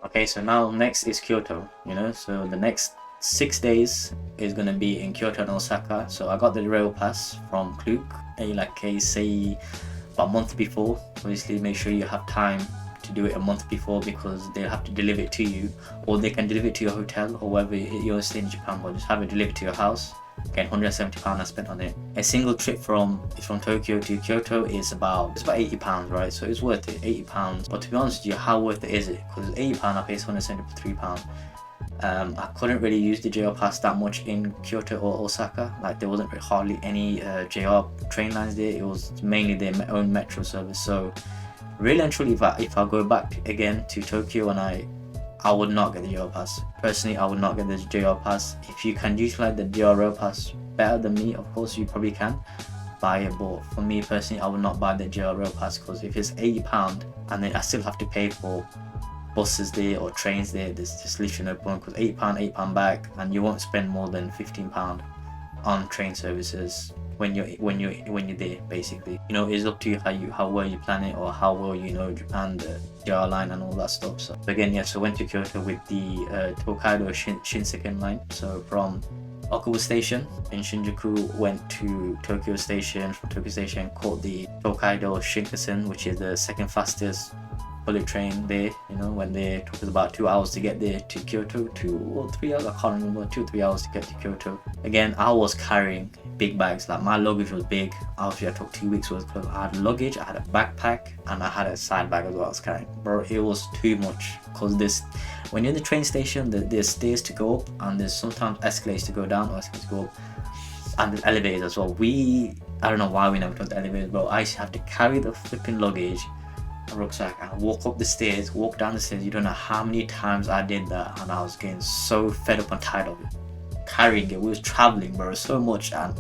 Okay, so now next is Kyoto, so the next 6 days is gonna be in Kyoto and Osaka. So I got the rail pass from Klook, say about a month before. Obviously, make sure you have time to do it a month before because they'll have to deliver it to you, or they can deliver it to your hotel or wherever you're staying in Japan, but just have it delivered to your house. Again, £170 I spent on it. A single trip from Tokyo to Kyoto is about £80, right? So it's worth it, £80. But to be honest with you, how worth it is it? Because it's £80, I paid £173. I couldn't really use the JR pass that much in Kyoto or Osaka. Like there wasn't hardly any JR train lines there. It was mainly their own metro service. So really and truly, if I go back again to Tokyo, and I would not get the JR pass. Personally, I would not get the JR pass. If you can utilize the JR rail pass better than me, of course you probably can buy it. But for me personally, I would not buy the JR rail pass because if it's £80 and then I still have to pay for buses there or trains there, there's just literally no point. Because £8 back, and you won't spend more than £15 on train services when you're there. Basically, it's up to you how well you plan it, or how well you know Japan, the JR line and all that stuff. So again, yeah, so went to Kyoto with the Tokaido Shinseken line. So from Okubo Station in Shinjuku, went to Tokyo Station. From Tokyo Station, caught the Tokaido Shinkansen, which is the second fastest bullet train there. When they took us about 2 hours to get there to Kyoto, 2 or 3 hours, I can't remember, 2 or 3 hours to get to Kyoto. Again, I was carrying big bags, like my luggage was big. Obviously I took 2 weeks worth of clothes. I had luggage, I had a backpack, and I had a side bag as well I was carrying. Bro, it was too much, because when you're in the train station, there's stairs to go up, and there's sometimes escalators to go down or escalators to go up, and there's elevators as well. I don't know why we never took the elevators, bro. I used to have to carry the flipping luggage, a rucksack, and walk up the stairs, walk down the stairs. You don't know how many times I did that, and I was getting so fed up and tired of it. Carrying it, we was traveling, bro, so much. And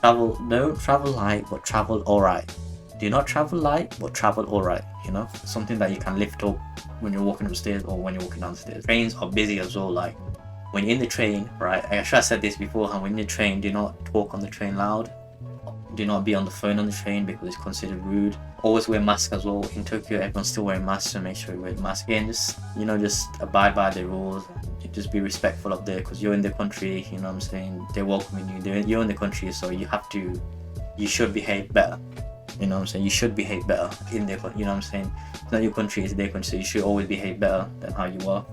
don't travel light, but travel alright. Do not travel light, but travel alright. Something that you can lift up when you're walking upstairs or when you're walking downstairs. Trains are busy as well. Like when you're in the train, right? I should have said this beforehand. When you're in the train, do not talk on the train loud. Do not be on the phone on the train because it's considered rude. Always wear masks as well. In Tokyo, everyone's still wearing masks, so make sure you wear the mask. Again, just abide by the rules. Just be respectful of because you're in the country. You know what I'm saying? They're welcoming you. You're in the country, so you should behave better. You know what I'm saying? You should behave better in their country. You know what I'm saying? It's not your country, it's their country, so you should always behave better than how you are.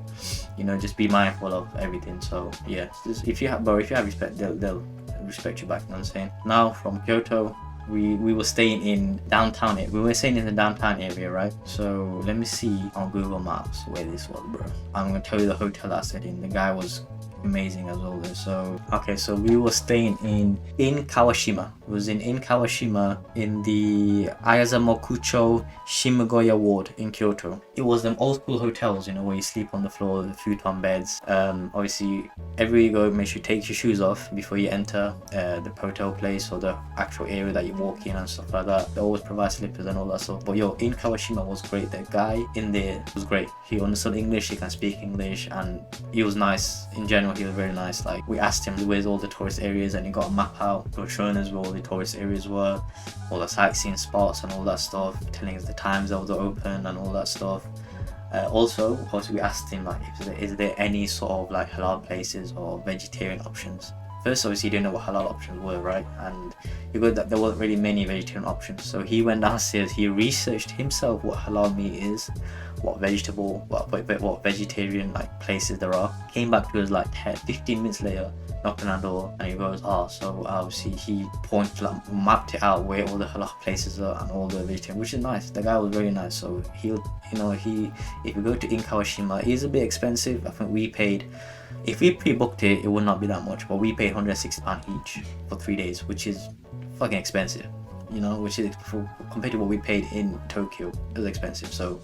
Just be mindful of everything. So yeah, if you have respect, they'll respect you back. You know what I'm saying? Now from Kyoto, we were staying in downtown. We were staying in the downtown area, right? So let me see on Google Maps where this was, bro. I'm gonna tell you the hotel I stayed in. The guy was amazing as well. So okay, so we were staying in Kawashima. It was in Kawashima in the Ayazamokucho Shimagoya ward in Kyoto. It was them old school hotels, where you sleep on the floor, the futon beds. Obviously everywhere you go, make sure you take your shoes off before you enter the hotel place or the actual area that you walk in and stuff like that. They always provide slippers and all that stuff. But in Kawashima was great. The guy in there was great. He understood English, he can speak English, and he was nice. In general, he was very nice. Like we asked him where's all the tourist areas, and he got a map out showing us where all the tourist areas were, all the sightseeing spots and all that stuff, telling us the times that were open and all that stuff. Also we asked him like, is there any sort of like halal places or vegetarian options? First, obviously, he didn't know what halal options were, right? And he got that there weren't really many vegetarian options. So he went downstairs, he researched himself what halal meat is, what vegetarian like places there are. Came back to us like 15 minutes later, knocked on our door, and he goes, so obviously he mapped it out where all the halal places are and all the vegetarian, which is nice. The guy was very nice. So if you go to Kawashima, it is a bit expensive. I think we paid, if we pre-booked it would not be that much, but we paid £160 each for 3 days, which is fucking expensive, which is compared to what we paid in Tokyo, it was expensive. So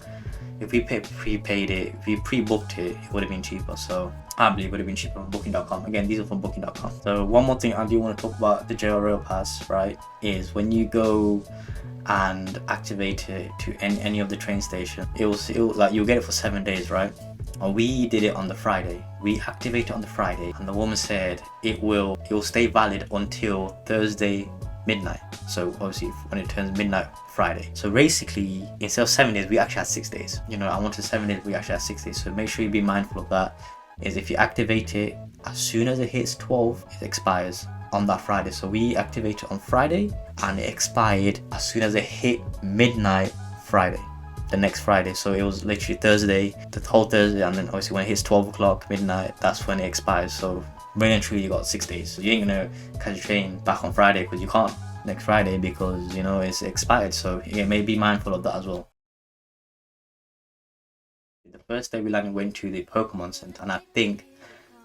if we pre-booked it, it would have been cheaper. So I believe it would have been cheaper on booking.com. Again, these are from booking.com. So one more thing I do want to talk about the JR Rail Pass, right, is when you go and activate it to any of the train station, it will like you'll get it for 7 days, right? And we did it on the Friday. We activated it on the Friday, and the woman said it will stay valid until Thursday midnight. So obviously when it turns midnight Friday. So basically instead of 7 days, we actually had 6 days. You know, I wanted 7 days, we actually had 6 days. So make sure you be mindful of that. Is if you activate it as soon as it hits 12, it expires on that Friday. So we activated on Friday and it expired as soon as it hit midnight Friday, the next Friday. So it was literally Thursday, the whole Thursday, and then obviously when it hits 12 o'clock midnight, that's when it expires. So really and truly you got 6 days. So you ain't gonna catch a train back on Friday because you can't next Friday because, you know, it's expired. So you may be mindful of that as well. The first day we landed, went to the Pokemon Center, and I think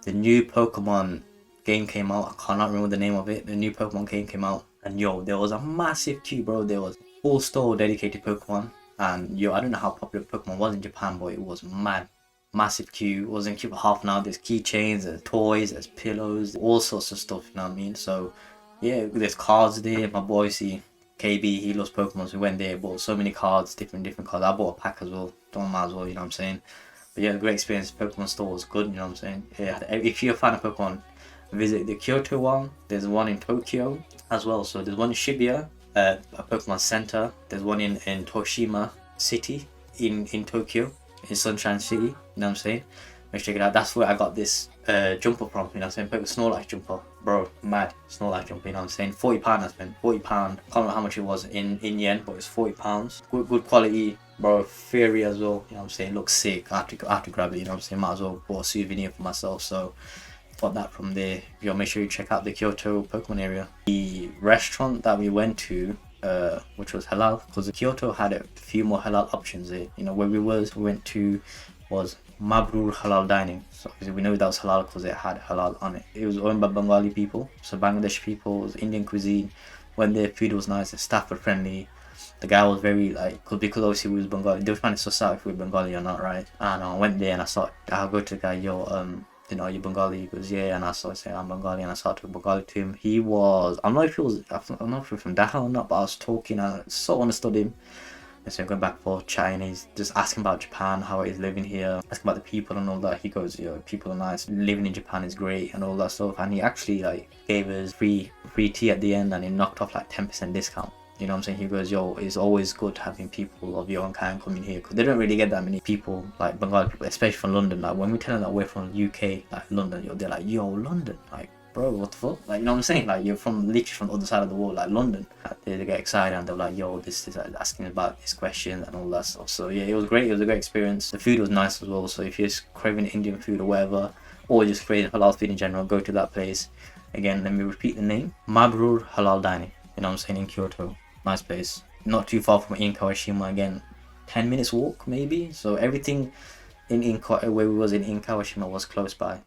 the new Pokemon game came out. I cannot remember the name of it. The new Pokemon game came out, and yo, there was a massive queue, bro. There was full store dedicated Pokemon, and yo, I don't know how popular Pokemon was in Japan, but it was mad. Massive queue. It was in queue for half an hour. There's keychains, there's toys, there's pillows, all sorts of stuff, you know what I mean? So yeah, there's cards there. My boy, see, KB, he loves Pokemon, so we went there, bought so many cards, different cards. I bought a pack as well, don't mind as well, you know what I'm saying? But yeah, great experience. Pokemon store was good, you know what I'm saying? Yeah, if you're a fan of Pokemon, visit the Kyoto one. There's one in Tokyo as well. So there's one in Shibuya, a Pokemon Center. There's one in Toshima City in Tokyo, in Sunshine City, you know what I'm saying? Make sure you check it out. That's where I got this jumper from, you know what I'm saying? Snorlax jumper, bro, mad Snorlax jumper, you know what I'm saying? £40 I spent, £40. Can't remember how much it was in yen, but it's £40. Good quality, bro. Fairy as well, you know what I'm saying? Looks sick. I have to grab it, you know what I'm saying? Might as well bought a souvenir for myself. So got that from there. Yo, make sure you check out the Kyoto Pokemon area. The restaurant that we went to, which was halal, because Kyoto had a few more halal options there. You know, where we went to was Mabrur Halal Dining. So we know that was halal because it had halal on it. It was owned by Bengali people, so Bangladesh people. It was Indian cuisine. When their food was nice, the staff were friendly. The guy was very like, because obviously we was Bengali, they were trying to suss out if we were Bengali or not, right? And I went there and I'll go to the guy, yo, you know, are you Bengali? He goes, yeah. And I started saying I'm Bengali, and I started talking Bengali to him. He was, I'm not if he was from Dhaka or not, but I was talking, I sort of understood him. And so going back and forth, chatting, he's just asking about Japan, how it is living here, asking about the people and all that. He goes, yo, people are nice, living in Japan is great and all that stuff. And he actually like gave us free tea at the end, and he knocked off like 10% discount. You know what I'm saying? He goes, yo, it's always good having people of your own kind coming here, because they don't really get that many people, like Bengali people, especially from London. Like when we tell them that we're from UK, like London, yo, they're like, yo, London, like, bro, what the fuck? Like, you know what I'm saying? Like, you're from literally from the other side of the world, like London. They get excited and they're like, yo, this is like, asking about this question and all that stuff. So yeah, it was great. It was a great experience. The food was nice as well. So if you're just craving Indian food or whatever, or just craving halal food in general, go to that place. Again, let me repeat the name: Mabrur Halal Dining. You know what I'm saying? In Kyoto, nice place. Not too far from Kawashima. Again, 10 minutes walk maybe. So everything where we was in Kawashima was close by.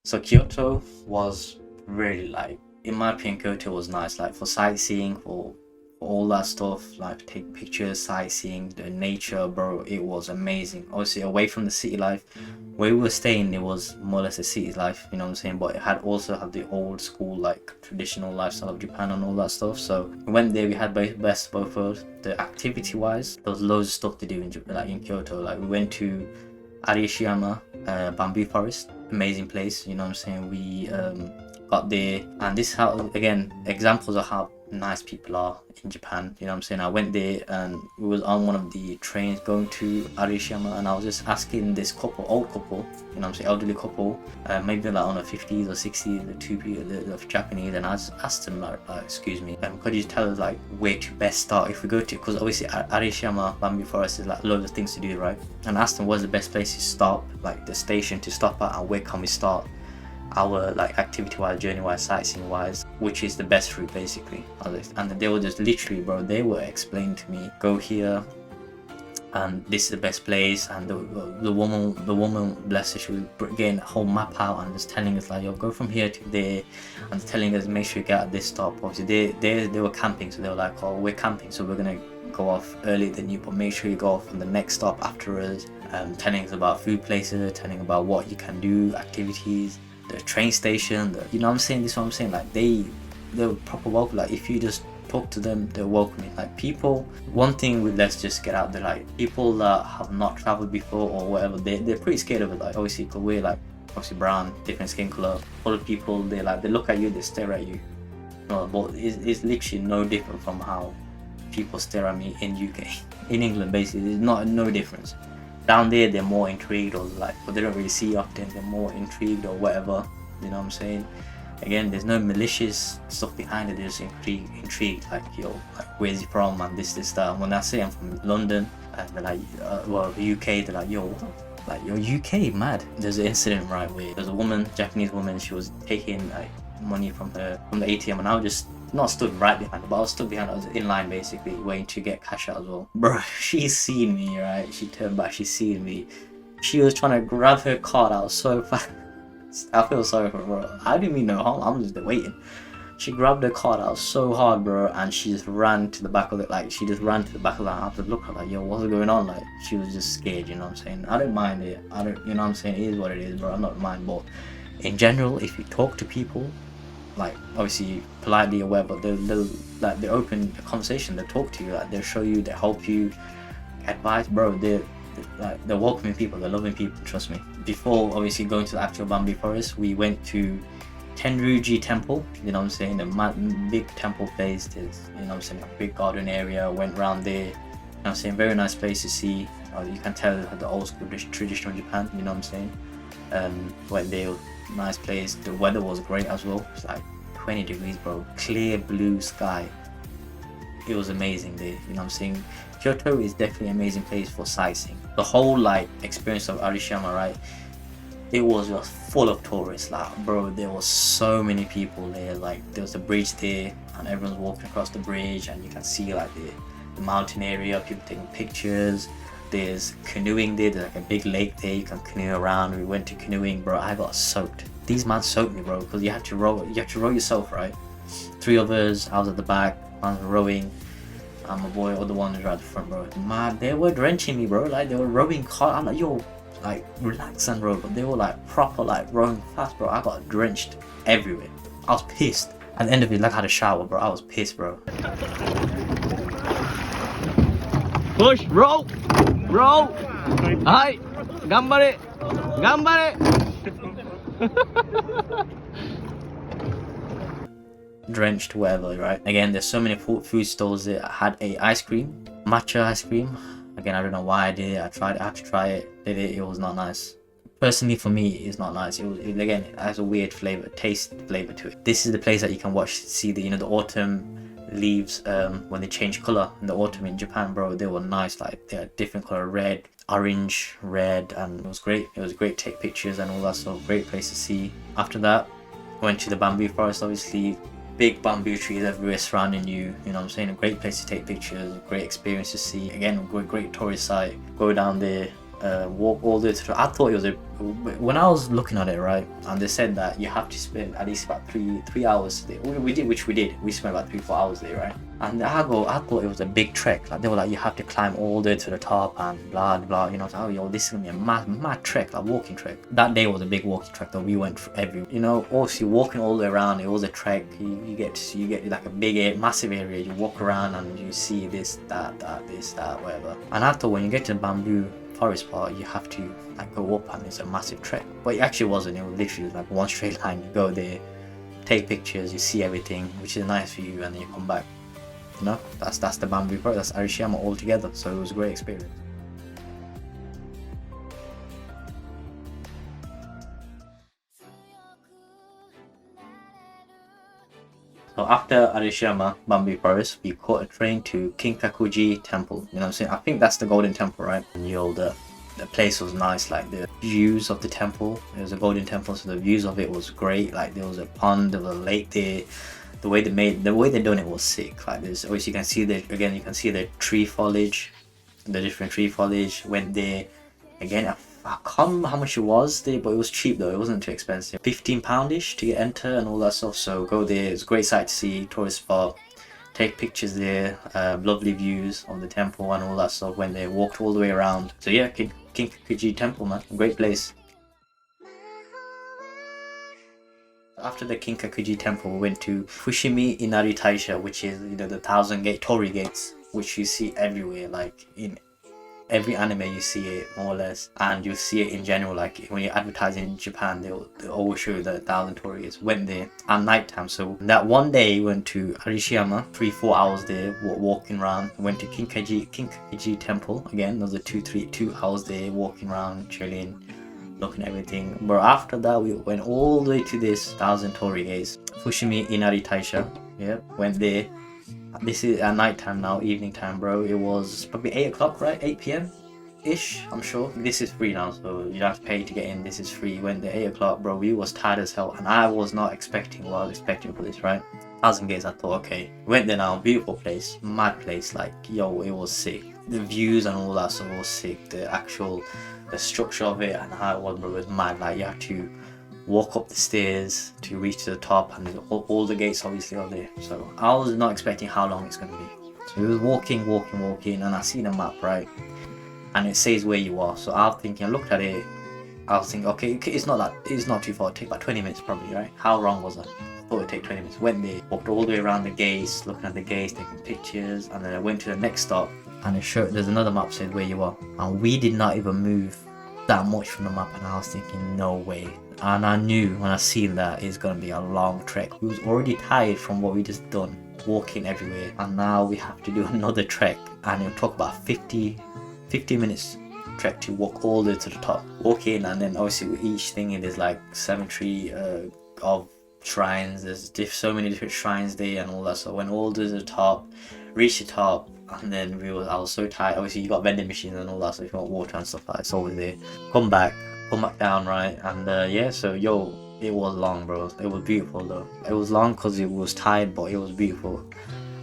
So Kyoto was really like, in my opinion, Kyoto was nice, like for sightseeing, for all that stuff, like to take pictures, sightseeing, the nature, bro. It was amazing. Obviously away from the city life. Where we were staying, it was more or less a city life, you know what I'm saying? But it had the old school, like traditional lifestyle of Japan and all that stuff. So we went there, we had both worlds. The activity wise, there was loads of stuff to do in Kyoto. Like we went to Arashiyama bamboo forest, amazing place, you know what I'm saying? We got there, and this is how, again, examples of how nice people are in Japan, you know what I'm saying? I went there and we was on one of the trains going to Arashiyama, and I was just asking this old couple, you know what I'm saying, elderly couple, maybe like on the 50s or 60s, the two people, the Japanese, and I just asked them like excuse me, could you tell us like where to best start if we go to, because obviously Arashiyama bamboo forest is like loads of things to do, right? And I asked them what's the best place to stop, like the station to stop at, and where can we start our like activity wise, journey wise, sightseeing wise, which is the best route basically. And they were just literally, bro, they were explaining to me, go here and this is the best place. And the woman bless her, she was getting a whole map out and just telling us like, yo, go from here to there, and telling us make sure you get at this stop. Obviously they were camping, so they were like, oh, we're camping, so we're gonna go off earlier than you, but make sure you go off on the next stop after us. Telling us about food places, telling about what you can do, activities, the train station, you know what I'm saying? This is what I'm saying, like they were proper welcome. Like if you just talk to them, they're welcoming. Like people, one thing with, let's just get out there, like people that have not traveled before or whatever, they're pretty scared of it. Like obviously, cause we're like obviously brown, different skin color. Other people, they look at you, they stare at you. No, but it's literally no different from how people stare at me in UK, in England. Basically, there's no difference. Down there, they're more intrigued, or like, but they don't really see often. They're more intrigued or whatever. You know what I'm saying? Again, there's no malicious stuff behind it. They're just intrigued. Like, yo, like, where's he from? And this, that. And when I say I'm from London, and they're like, well, UK, they're like, yo, like, yo, UK, mad. There's an incident right where there's a woman, Japanese woman. She was taking like money from the ATM, and I was just not stood right behind her, but I was stood behind her. I was in line basically waiting to get cash out as well. Bro, she seen me, right? She turned back, she seen me. She was trying to grab her card out so fast. I feel sorry for her, bro. I didn't mean no harm, I'm just there waiting. She grabbed her card out so hard, bro, and she just ran to the back of it. Like, she just ran to the back of that. I had to look at her like, yo, what's going on? Like, she was just scared, you know what I'm saying? I don't mind it. I don't, you know what I'm saying? It is what it is, bro. I'm not mind, but in general, if you talk to people, like obviously politely or whatever, they're open a conversation, they'll talk to you, like they'll show you, they'll help you, advice, bro. They're welcoming people, they're loving people, trust me. Before obviously going to the actual bamboo forest, we went to Tenryuji temple, you know what I'm saying, a big temple place. There's, you know what I'm saying, a big garden area, went around there, you know what I'm saying, very nice place to see. You can tell the old school traditional Japan, you know what I'm saying. Went there, nice place. The weather was great as well. It's like 20 degrees, bro, clear blue sky. It was amazing there, you know what I'm saying. Kyoto is definitely an amazing place for sightseeing. The whole like experience of Arashiyama, right, it was just full of tourists. Like, bro, there was so many people there. Like, there was a bridge there and everyone's walking across the bridge, and you can see like the mountain area, people taking pictures. There's canoeing there, there's like a big lake there, you can canoe around. We went to canoeing, bro. I got soaked. These man soaked me, bro, because you have to row yourself, right? 3 of us, I was at the back, I was rowing, and my boy, other one was right at the front, bro. Man, they were drenching me, bro. Like, they were rowing hard. I'm like, yo, like, relax and row. But they were like proper like rowing fast, bro. I got drenched everywhere. I was pissed. At the end of it, like, I had a shower, bro. I was pissed, bro. Push, row, row. Hi, gambare, gambare. Drenched, whatever, right? Again, there's so many food stalls there. I had a ice cream, matcha ice cream. Again, I don't know why I did it. I had to try it. Did it? It was not nice. Personally, for me, it's not nice. Again, it has a weird taste flavor to it. This is the place that you can see the the autumn leaves when they change color in the autumn in Japan, bro. They were nice. Like, they had different color, red, orange, red, and it was great. It was great to take pictures and all that. So great place to see. After that, went to the bamboo forest. Obviously, big bamboo trees everywhere surrounding you, you know what I'm saying. A great place to take pictures, great experience to see. Again, great tourist site. Go down there, walk all the way to I thought it was when I was looking at it, right, and they said that you have to spend at least about three hours there. We did. We spent about 3-4 hours there, right? And I thought it was a big trek. Like, they were like, you have to climb all the way to the top and blah blah, you know. So, oh, yo, this is gonna be a mad trek, like walking trek. That day was a big walking trek that we went everywhere, you know. Also, walking all the way around, it was a trek. You get like a big massive area. You walk around and you see this, that, whatever. And I thought when you get to the bamboo forest part, you have to like go up, and it's a massive trek. But it actually wasn't. It was literally like one straight line. You go there, take pictures, you see everything, which is a nice view, and then you come back. You know, that's the bamboo part. That's Arashiyama all together. So it was a great experience. So after Arashiyama bamboo forest, we caught a train to Kinkakuji temple. You know what I'm saying? I think that's the golden temple, right? And the place was nice. Like, the views of the temple, it was a golden temple, so the views of it was great. Like, there was a pond, there was a lake there. The way they done it was sick. Like, there's always, you can see the tree foliage, the different tree foliage. Went there again. I can't remember how much it was there, but it was cheap though. It wasn't too expensive. £15-ish to enter and all that stuff. So go there. It's a great sight to see, tourist spot. Take pictures there. Lovely views of the temple and all that stuff when they walked all the way around. So yeah, Kinkakuji temple, man, great place. after the Kinkakuji temple, we went to Fushimi Inari Taisha, which is, you know, the 1,000 gate torii gates, which you see everywhere. Like in every anime you see it more or less, and you see it in general. Like when you're advertising in Japan, they'll always show you the 1,000 torii. Went there at night time. So that one day went to Arishiyama, 3-4 hours there, walking around. Went to Kinkakuji temple again. Those are 2 hours there, walking around, chilling, looking at everything. But after that, we went all the way to this 1,000 torii gates, Fushimi Inari Taisha. Yeah, went there. This is at night time now, evening time, bro. It was probably 8 o'clock, right? 8 p.m. ish, I'm sure. This is free now, so you don't have to pay to get in. This is free. Went there 8 o'clock, bro. We was tired as hell, and I was not expecting what I was expecting for this, right? 1,000 gates, I thought, okay. Went there now, beautiful place, mad place. Like, yo, it was sick. The views and all that stuff was sick. The structure of it and how it was, bro, was mad. Like, you have to walk up the stairs to reach to the top, and all the gates obviously are there. So I was not expecting how long it's going to be. So we was walking, and I seen a map, right, and it says where you are. So I was thinking, I looked at it, I was thinking, okay, it's not too far. It'd take about 20 minutes probably, right? How wrong was I? I thought it'd take 20 minutes. Went there, walked all the way around the gates, looking at the gates, taking pictures, and then I went to the next stop, and there's another map saying where you are, and we did not even move that much from the map, and I was thinking, no way. And I knew when I seen that it's gonna be a long trek. We was already tired from what we just done, walking everywhere, and now we have to do another trek, and it'll talk about 50 minutes trek to walk all the way to the top. Walk in, and then obviously with each thing there's like cemetery of shrines. There's so many different shrines there and all that. So I went all the way to the top, reached the top, and then I was so tired. Obviously you got vending machines and all that, so if you want water and stuff like that, it's always there. Come back down, right? And yeah, so yo, it was long, bro. It was beautiful though. It was long because it was tired, but it was beautiful.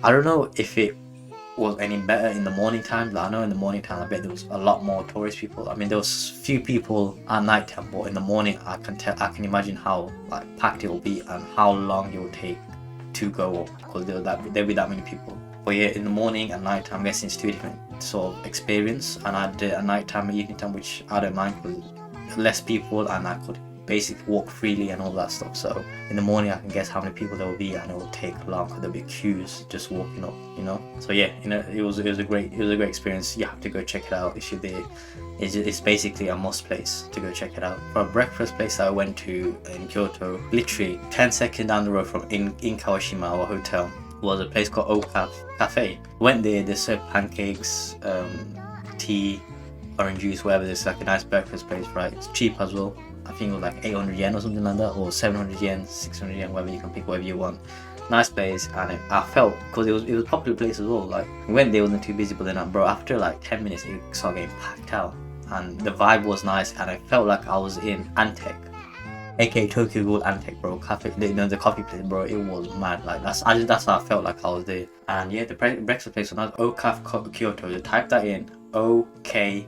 I don't know if it was any better in the morning time. Like, I know in the morning time I bet there was a lot more tourist people. I mean, there was few people at night time, but in the morning I can imagine how like packed it will be and how long it will take to go up, because there'll be that many people. But yeah, in the morning and night time, I'm guessing it's two different sort of experience, and I did a night time and evening time, which I don't mind because less people and I could basically walk freely and all that stuff. So in the morning I can guess how many people there will be, and it will take long because there'll be queues just walking up, you know. So yeah, you know, it was a great experience. You have to go check it out if you're there. It's basically a must place to go check it out. For a breakfast place I went to in Kyoto, literally 10 seconds down the road from in Kawashima, our hotel, was a place called Okaf Cafe. Went there, they served pancakes, tea, orange juice, whatever. It's like a nice breakfast place, right? It's cheap as well. I think it was like 800 yen or something like that, or 700 yen, 600 yen, whatever. You can pick whatever you want. Nice place, and I felt, because it was a popular place as well. Like, we went there, wasn't too busy, but then bro, after like 10 minutes it started getting packed out, and the vibe was nice, and I felt like I was in Antec, aka Tokyo Ghoul Antec, bro. Cafe, you know, the coffee place, bro. It was mad. Like that's how I felt like I was there. And yeah, the breakfast place was nice. Okaf Kyoto. You type that in, OKAFFE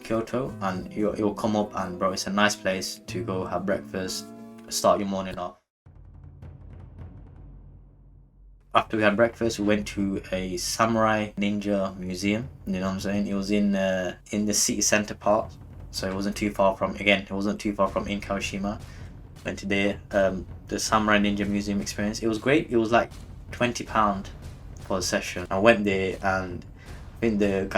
Kyoto, and it will come up, and bro, it's a nice place to go have breakfast, start your morning off. After we had breakfast, we went to a samurai ninja museum. You know what I'm saying? It was in the city center part, so it wasn't too far from in Kawashima. Went to there, the samurai ninja museum experience. It was great. It was like £20 for a session. I went there, and I think the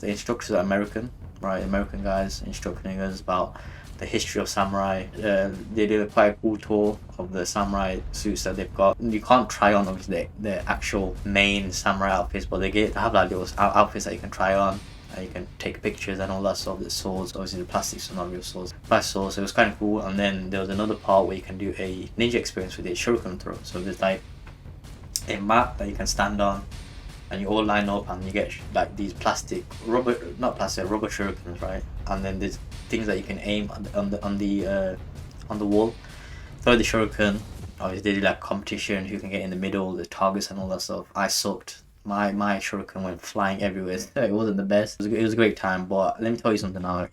instructors are American, right? American guys instructing us about the history of samurai. They did a quite cool tour of the samurai suits that they've got. You can't try on obviously the actual main samurai outfits, but they have like those outfits that you can try on, and you can take pictures and all that stuff. The swords, obviously the plastics are not real swords, plastic swords. So it was kind of cool. And then there was another part where you can do a ninja experience with a shuriken throw. So there's like a mat that you can stand on, and you all line up, and you get like these rubber shurikens, right? And then there's things that you can aim on the wall, throw the shuriken. Obviously they do like competition, who can get in the middle, the targets and all that stuff. I sucked. My shuriken went flying everywhere. So it wasn't the best. It was a great time, but let me tell you something now.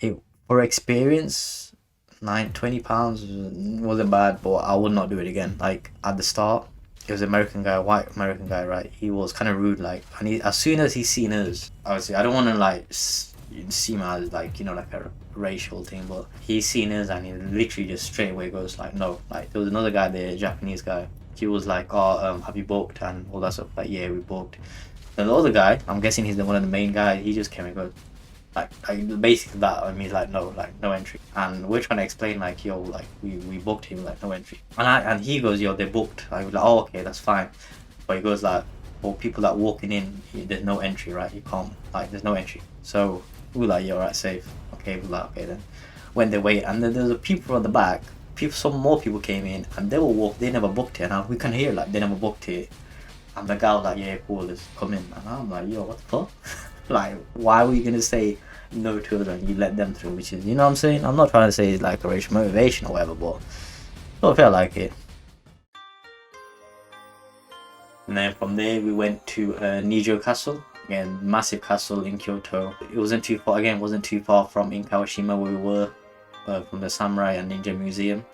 For experience, £20 wasn't bad, but I would not do it again. Like at the start, it was American guy, white American guy, right? He was kind of rude, like, and as soon as he seen us, obviously I don't want to like you'd seem as like, you know, like a racial thing, but he's seen us and he literally just straight away goes like, no. Like there was another guy there, a Japanese guy. He was like, oh, have you booked and all that stuff. Like, yeah, we booked. And the other guy, I'm guessing he's the one of the main guys. He just came and goes, like basically that. I mean, he's like, no, like no entry. And we're trying to explain like, yo, like we booked him, like no entry. And he goes, yo, they booked. I was like, oh, okay, that's fine. But he goes like, well, people that walking in, there's no entry, right? You can't, like, there's no entry. So we're like, yeah, alright, safe. Okay, we're like, okay then. When they wait, and then there's a people on the back. Some more people came in, and they will walk. They never booked it, and we can hear like they never booked it. And the guy was like, yeah, cool, let's come in. And I'm like, yo, what the fuck? Like, why were you gonna say no to them and you let them through? Which is, you know what I'm saying? I'm not trying to say it's like a racial motivation or whatever, but I don't feel like it. And then from there we went to Nijo Castle. Again, massive castle in Kyoto. It wasn't too far. Again, wasn't too far from in Kawashima where we were, from the Samurai and Ninja Museum.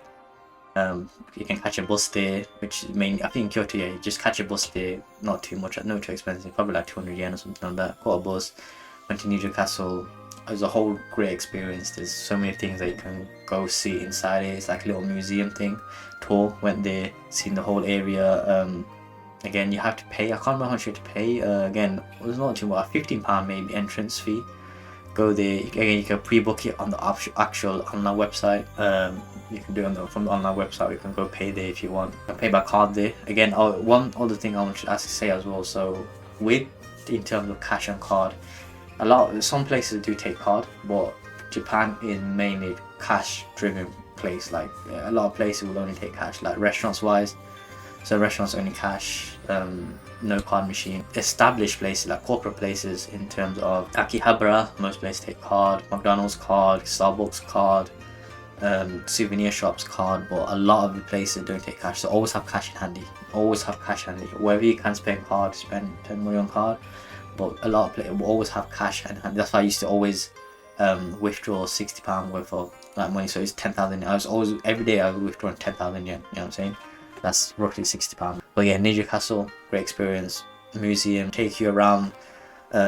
You can catch a bus there, which is mainly, I think in Kyoto, yeah, you just catch a bus there, not too much, not too expensive, probably like 200 yen or something like that. Caught a bus, went to Nijo Castle. It was a whole great experience. There's so many things that you can go see inside it. It's like a little museum thing. Tour, went there, seen the whole area. Again, you have to pay. I can't remember how much you have to pay. Again, it was not too much, £15 maybe entrance fee. Go there. Again, you can pre-book it on the actual online website. You can do it from the online website. You can go pay there if you want. You can pay by card there. Again, one other thing I want to say as well. So, in terms of cash and card, some places do take card, but Japan is mainly cash-driven place. Like a lot of places will only take cash, like restaurants-wise. So restaurants only cash, no card machine. Established places like corporate places in terms of Akihabara, most places take card, McDonald's card, Starbucks card, souvenir shops card, but a lot of the places don't take cash. So always have cash in handy. Always have cash handy. Wherever you can spend card, spend money on card. But a lot of places will always have cash in handy. That's why I used to always withdraw £60 worth of like money. So it's 10,000. I was always every day I was withdrawing 10,000 yen. You know what I'm saying? That's roughly £60. But yeah, Nijo Castle, great experience. Museum, take you around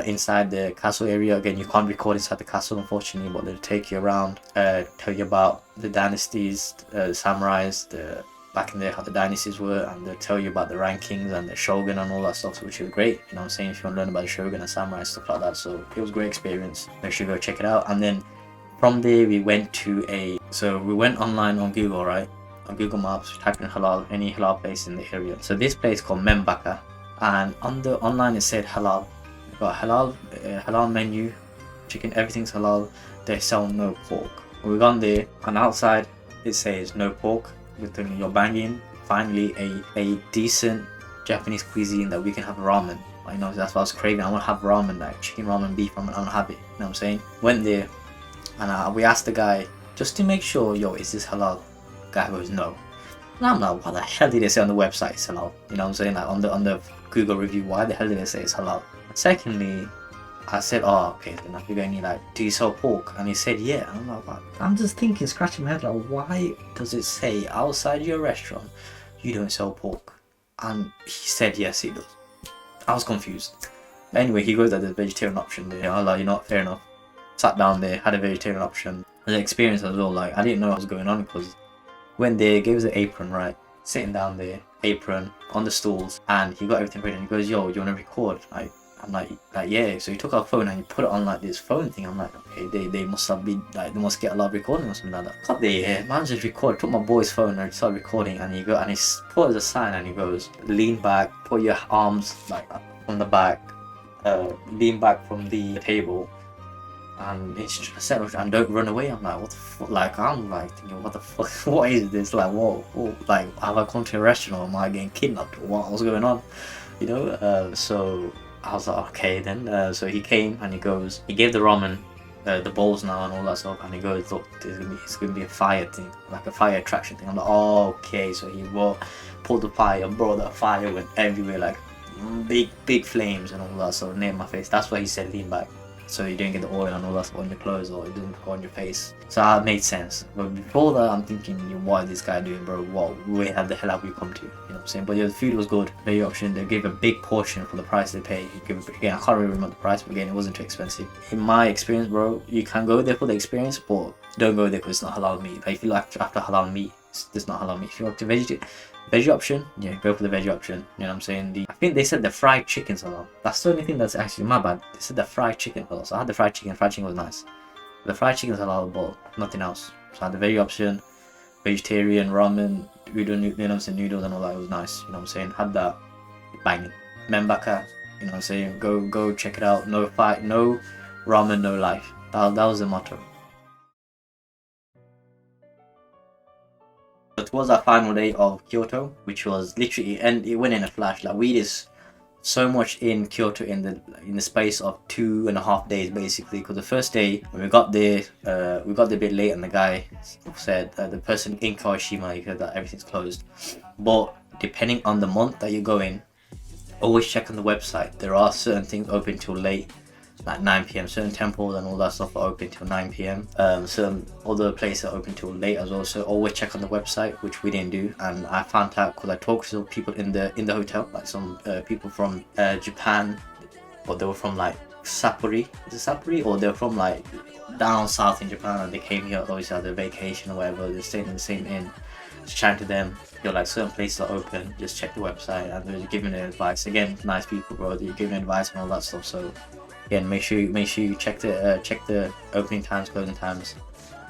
inside the castle area. Again, you can't record inside the castle unfortunately, but they'll take you around, tell you about the dynasties, the samurais, back in there, how the dynasties were, and they'll tell you about the rankings and the shogun and all that stuff, which is great. You know what I'm saying? If you want to learn about the shogun and samurai, stuff like that. So it was a great experience. Make sure you go check it out. And then from there we went online on Google, right? On Google Maps, type in halal, any halal place in the area. So this place called Membaka, and on the online it said halal. You've got halal menu, chicken, everything's halal. They sell no pork. We gone there, and outside it says no pork. You're banging. Finally, a decent Japanese cuisine that we can have ramen. You know, that's what I was craving. I want to have ramen, like chicken ramen, beef ramen. I want to have it. You know what I'm saying? Went there, and we asked the guy just to make sure, yo, is this halal? Guy goes no. And I'm like, what the hell did they say on the website it's halal? You know what I'm saying? Like on the Google review, why the hell did they say it's halal? Secondly, I said, oh, okay, then if you're going, like, do you sell pork? And he said, yeah. And I'm like, what? I'm just thinking, scratching my head, like, why does it say outside your restaurant you don't sell pork? And he said, yes, he does. I was confused. Anyway, he goes at the vegetarian option there. I was like, you know what, fair enough. Sat down there, had a vegetarian option. The experience as well, like, I didn't know what was going on because went there, gave us an apron, right? Sitting down there, apron, on the stools, and he got everything ready and he goes, yo, do you want to record? I'm like, yeah. So he took our phone and he put it on like this phone thing. I'm like, okay, they must have been like, they must get a lot of recording or something like that. Got there, man just recorded, took my boy's phone and started recording, and he put as a sign and he goes, lean back, put your arms like on the back, lean back from the table, and it's and don't run away. I'm like, what the fuck? Like, I'm like thinking, what the fuck? What is this? Like, whoa, like, have I come to a restaurant or am I getting kidnapped or what's going on? You know, so I was like, okay then. So he came and he gave the ramen, the bowls now and all that stuff, and he goes, look, it's gonna be a fire thing, like a fire attraction thing. I'm like, oh, okay. So he pulled the fire, brought that fire, went everywhere, like big flames and all that. So near my face. That's why he said lean back. so you don't get the oil and all that stuff on your clothes, or it doesn't go on your face. So that made sense. But before that, I'm thinking, what is this guy doing, bro? Where the hell have we come to? You know what I'm saying? But yeah, the food was good. Very option. They gave a big portion for the price they pay. Again, I can't really remember the price, but again, it wasn't too expensive. In my experience, bro, you can go there for the experience, but don't go there because it's not halal meat. Like, if you like after halal meat, it's not halal meat. If you want to veggie option, yeah, go for the veggie option. You know what I'm saying? I think they said the fried chicken's halal. That's the only thing that's actually my bad. They said the fried chicken halal. So I had the fried chicken. Fried chicken was nice. The fried chicken's halal, but nothing else. So I had the veggie option, vegetarian, ramen, udon, you know what I'm saying, noodles and all that. It was nice. You know what I'm saying? Had that, banging. Membaka, you know what I'm saying? Go check it out. No fight, no ramen, no life. That was the motto. It was our final day of Kyoto, which was literally, and it went in a flash. Like, we did so much in Kyoto in the space of 2.5 days, basically. Because the first day when we got there a bit late, and the guy said the person in Kawashima, he said that everything's closed. But depending on the month that you go in, always check on the website. There are certain things open till late, like 9 p.m. Certain temples and all that stuff are open till 9 p.m. Certain other places are open till late as well. So always check on the website, which we didn't do. And I found out because I talked to some people in the hotel, like some people from Japan, or they were from like Sapporo. Is it Sapporo? Or they're from like down south in Japan, and they came here obviously on their vacation or whatever. They're staying in the same inn. Just chatting to them. You're like, certain places are open. Just check the website, and they're giving their advice. Again, nice people, bro. They're giving advice and all that stuff. So again, make sure you check the opening times, closing times,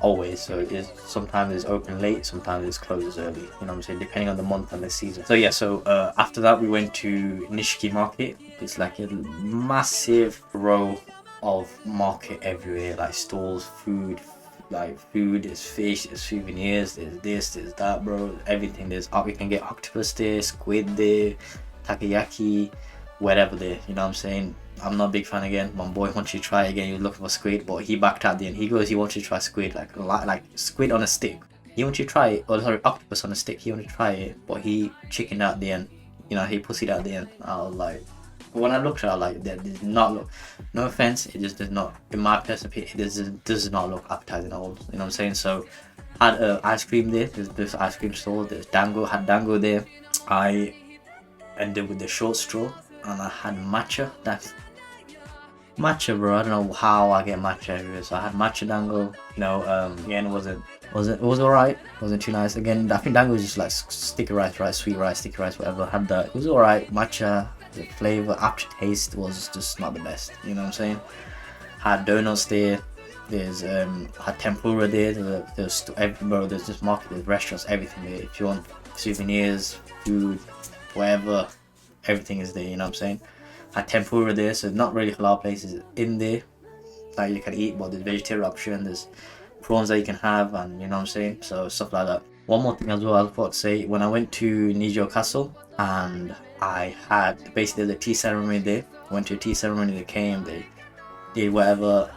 always. So sometimes it's open late, sometimes it's closes early. You know what I'm saying? Depending on the month and the season. So yeah. So after that, we went to Nishiki Market. It's like a massive row of market everywhere, like stalls, food. There's fish, there's souvenirs, there's this, there's that, bro. Everything. You can get octopus there, squid there, takoyaki, whatever there. You know what I'm saying? I'm not a big fan again. My boy wants you to try it again. He was looking for squid, but he backed out at the end. He wants you to try squid, like squid on a stick. He wants you to try it, or sorry, octopus on a stick. He wanted to try it, but he chickened out at the end. You know, he pussied out at the end. I was like, when I looked at it, I was like, that does not look. No offense, it just does not. In my personal opinion, it does not look appetizing at all. You know what I'm saying? So, had ice cream there. There's this ice cream store. There's dango. Had dango there. I ended with the short straw, and I had matcha. That's matcha, bro. I don't know how I get matcha everywhere. So I had matcha dango. You know, again, it was alright. Wasn't too nice. Again, I think dango was just like sticky rice, sweet rice, sticky rice, whatever. Had that. It was alright. Matcha, the flavor, aftertaste was just not the best. You know what I'm saying? Had donuts there. There's had tempura there. There's this market, there's restaurants, everything there. If you want souvenirs, food, whatever, everything is there. You know what I'm saying? Had tempura there, so not really halal places in there that you can eat, but there's vegetarian option, there's prawns that you can have, and you know what I'm saying, so stuff like that. One more thing as well I thought to say, when I went to Nijo Castle, and I had basically the tea ceremony there. Went to a tea ceremony, they came, they did whatever,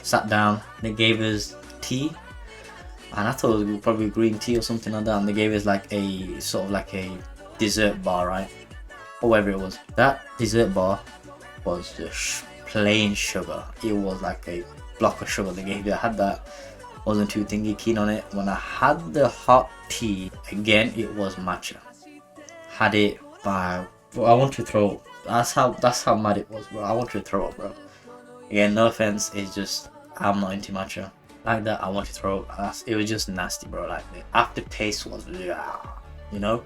sat down, they gave us tea, and I thought it was probably green tea or something like that, and they gave us like a sort of like a dessert bar, right? Or whatever it was. That dessert bar was just plain sugar. It was like a block of sugar they gave you. I had that, wasn't too keen on it. When I had the hot tea, again, it was matcha. Had it by, bro, I want to throw up. That's how mad it was, bro. I want to throw up, bro. Again, no offense, it's just I'm not into matcha like that. I want to throw up. It was just nasty, bro. Like the aftertaste was, you know.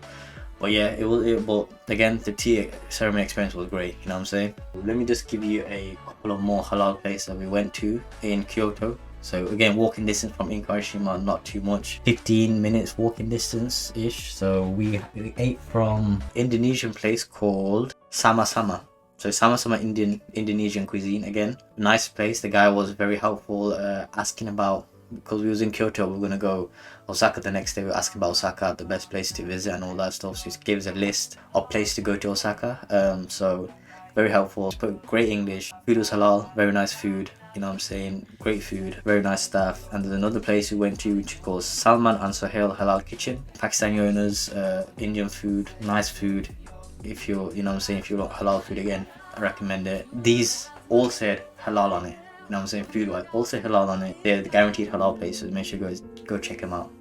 But yeah, but again, the tea ceremony experience was great, you know what I'm saying? Let me just give you a couple of more halal places that we went to in Kyoto. So again, walking distance from Kawashima, not too much. 15 minutes walking distance-ish. So we ate from Indonesian place called Sama Sama. So Sama Sama Indonesian cuisine again. Nice place. The guy was very helpful, asking about, because we was in Kyoto, we were gonna go Osaka the next day. We were asking about Osaka, the best place to visit and all that stuff. So he gave us a list of places to go to Osaka. So very helpful. Spoke great English. Food was halal, very nice food. You know what I'm saying? Great food, very nice staff. And there's another place we went to which is called Salman and Sohail Halal Kitchen. Pakistani owners, Indian food, nice food. If you're, you know what I'm saying, if you want halal food again, I recommend it. These all said halal on it. You know what I'm saying? Food wise, all said halal on it. They're the guaranteed halal places. Make sure you guys go check them out.